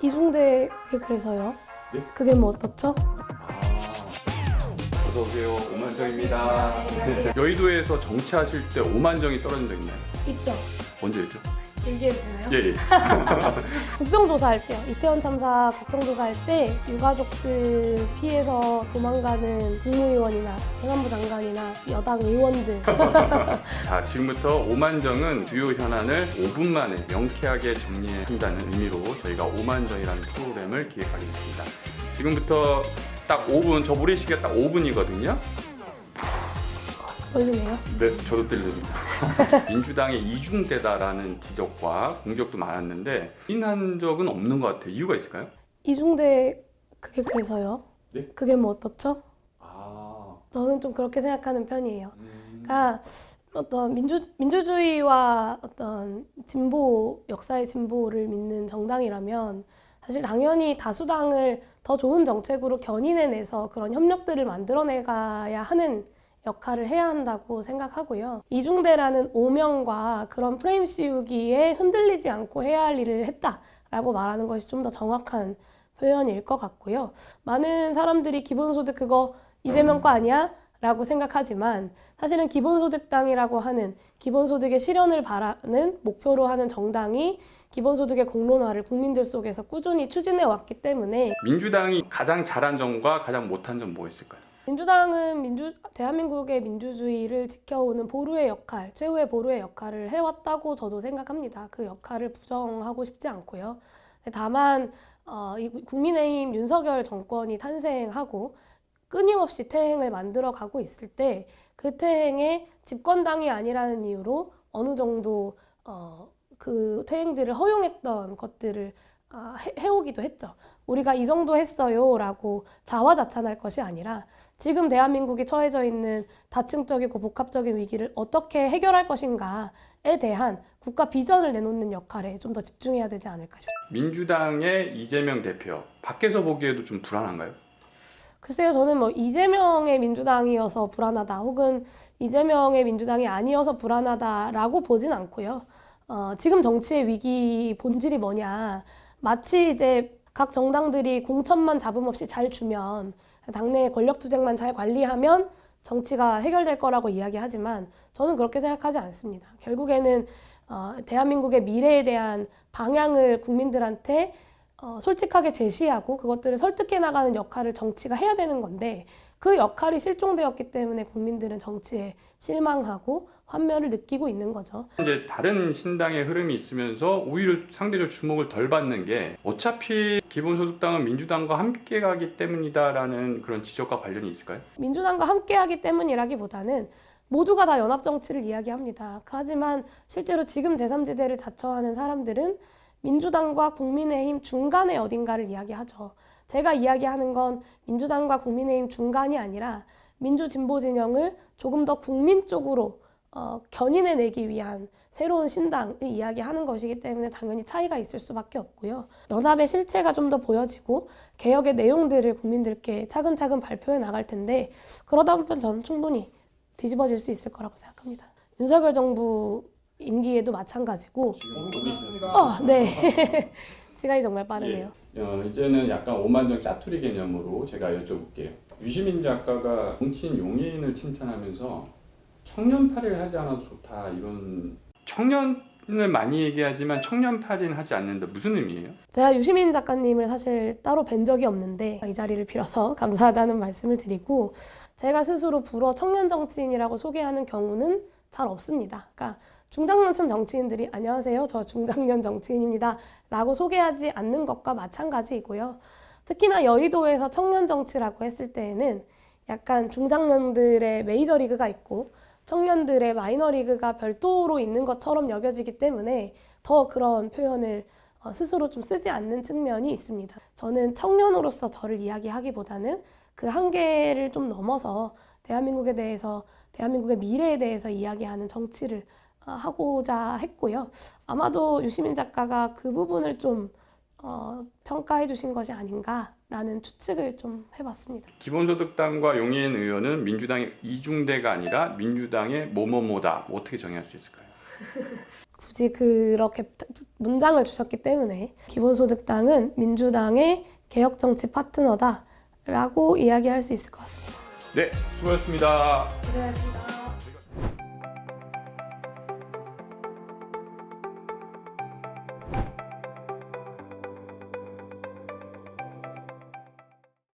이중대 그래서요? 네? 그게 뭐 어떻죠? 어서 오세요. 오만정입니다. 여의도에서 정치하실 때 오만정이 떨어진 적 있나요? 있죠. 언제였죠? 얘기해도 되나요? 예. 국정조사 할 때요. 이태원 참사 국정조사 할 때 유가족들 피해서 도망가는 국무위원이나 행안부 장관이나 여당 의원들 자, 지금부터 오만정은 주요 현안을 5분 만에 명쾌하게 정리한다는 의미로 저희가 오만정이라는 프로그램을 기획하겠습니다. 지금부터 딱 5분, 저 모래시계가 딱 5분이거든요. 떨리네요. 네, 저도 들립니다. 민주당의 이중대다라는 지적과 공격도 많았는데 인한 적은 없는 것 같아요. 이유가 있을까요? 이중대 그래서요? 네? 그게 뭐 어떻죠? 아, 저는 좀 그렇게 생각하는 편이에요. 그러니까 어떤 민주주의와 어떤 진보, 역사의 진보를 믿는 정당이라면 사실 당연히 다수당을 더 좋은 정책으로 견인해내서 그런 협력들을 만들어내가야 하는 역할을 해야 한다고 생각하고요. 이중대라는 오명과 그런 프레임 씌우기에 흔들리지 않고 해야 할 일을 했다라고 말하는 것이 좀 더 정확한 표현일 것 같고요. 많은 사람들이 기본소득 그거 이재명 거 아니야? 라고 생각하지만 사실은 기본소득당이라고 하는 기본소득의 실현을 바라는 목표로 하는 정당이 기본소득의 공론화를 국민들 속에서 꾸준히 추진해 왔기 때문에 민주당이 가장 잘한 점과 가장 못한 점 뭐 있을까요? 민주당은 대한민국의 민주주의를 지켜오는 보루의 역할, 최후의 보루의 역할을 해왔다고 저도 생각합니다. 그 역할을 부정하고 싶지 않고요. 다만 이 국민의힘 윤석열 정권이 탄생하고 끊임없이 퇴행을 만들어가고 있을 때 그 퇴행에 집권당이 아니라는 이유로 어느 정도 그 퇴행들을 허용했던 것들을 해오기도 했죠. 우리가 이 정도 했어요 라고 자화자찬할 것이 아니라 지금 대한민국이 처해져 있는 다층적이고 복합적인 위기를 어떻게 해결할 것인가에 대한 국가 비전을 내놓는 역할에 좀 더 집중해야 되지 않을까 싶습니다. 민주당의 이재명 대표, 밖에서 보기에도 좀 불안한가요? 글쎄요, 저는 뭐 이재명의 민주당이어서 불안하다 혹은 이재명의 민주당이 아니어서 불안하다라고 보진 않고요. 지금 정치의 위기 본질이 뭐냐. 마치 이제 각 정당들이 공천만 잡음 없이 잘 주면 당내 권력 투쟁만 잘 관리하면 정치가 해결될 거라고 이야기하지만 저는 그렇게 생각하지 않습니다. 결국에는 대한민국의 미래에 대한 방향을 국민들한테 솔직하게 제시하고 그것들을 설득해 나가는 역할을 정치가 해야 되는 건데 그 역할이 실종되었기 때문에 국민들은 정치에 실망하고 환멸을 느끼고 있는 거죠. 이제 다른 신당의 흐름이 있으면서 오히려 상대적 주목을 덜 받는 게 어차피 기본소득당은 민주당과 함께 가기 때문이다라는 그런 지적과 관련이 있을까요? 민주당과 함께하기 때문이라기보다는 모두가 다 연합정치를 이야기합니다. 하지만 실제로 지금 제3지대를 자처하는 사람들은 민주당과 국민의힘 중간에 어딘가를 이야기하죠. 제가 이야기하는 건 민주당과 국민의힘 중간이 아니라 민주진보 진영을 조금 더 국민 쪽으로 견인해내기 위한 새로운 신당을 이야기하는 것이기 때문에 당연히 차이가 있을 수밖에 없고요. 연합의 실체가 좀 더 보여지고 개혁의 내용들을 국민들께 차근차근 발표해 나갈 텐데 그러다 보면 저는 충분히 뒤집어질 수 있을 거라고 생각합니다. 윤석열 정부 임기에도 마찬가지고 네. 시간이 정말 빠르네요. 이제는 약간 오만정 짜투리 개념으로 제가 여쭤볼게요. 유시민 작가가 정치인 용해인을 칭찬하면서 청년팔이를 하지 않아도 좋다 이런 청년을 많이 얘기하지만 청년팔이는 하지 않는다 무슨 의미예요? 제가 유시민 작가님을 사실 따로 뵌 적이 없는데 이 자리를 빌어서 감사하다는 말씀을 드리고 제가 스스로 불어 청년 정치인이라고 소개하는 경우는 잘 없습니다. 그러니까 중장년층 정치인들이 안녕하세요, 저 중장년 정치인입니다 라고 소개하지 않는 것과 마찬가지이고요. 특히나 여의도에서 청년 정치라고 했을 때에는 약간 중장년들의 메이저리그가 있고 청년들의 마이너리그가 별도로 있는 것처럼 여겨지기 때문에 더 그런 표현을 스스로 좀 쓰지 않는 측면이 있습니다. 저는 청년으로서 저를 이야기하기보다는 그 한계를 좀 넘어서 대한민국에 대해서 대한민국의 미래에 대해서 이야기하는 정치를 하고자 했고요. 아마도 유시민 작가가 그 부분을 좀 평가해 주신 것이 아닌가라는 추측을 좀 해봤습니다. 기본소득당과 용해인 의원은 민주당의 이중대가 아니라 민주당의 뭐뭐뭐다 어떻게 정의할 수 있을까요? 굳이 그렇게 문장을 주셨기 때문에 기본소득당은 민주당의 개혁정치 파트너다라고 이야기할 수 있을 것 같습니다. 네, 수고하셨습니다. 고생하셨습니다.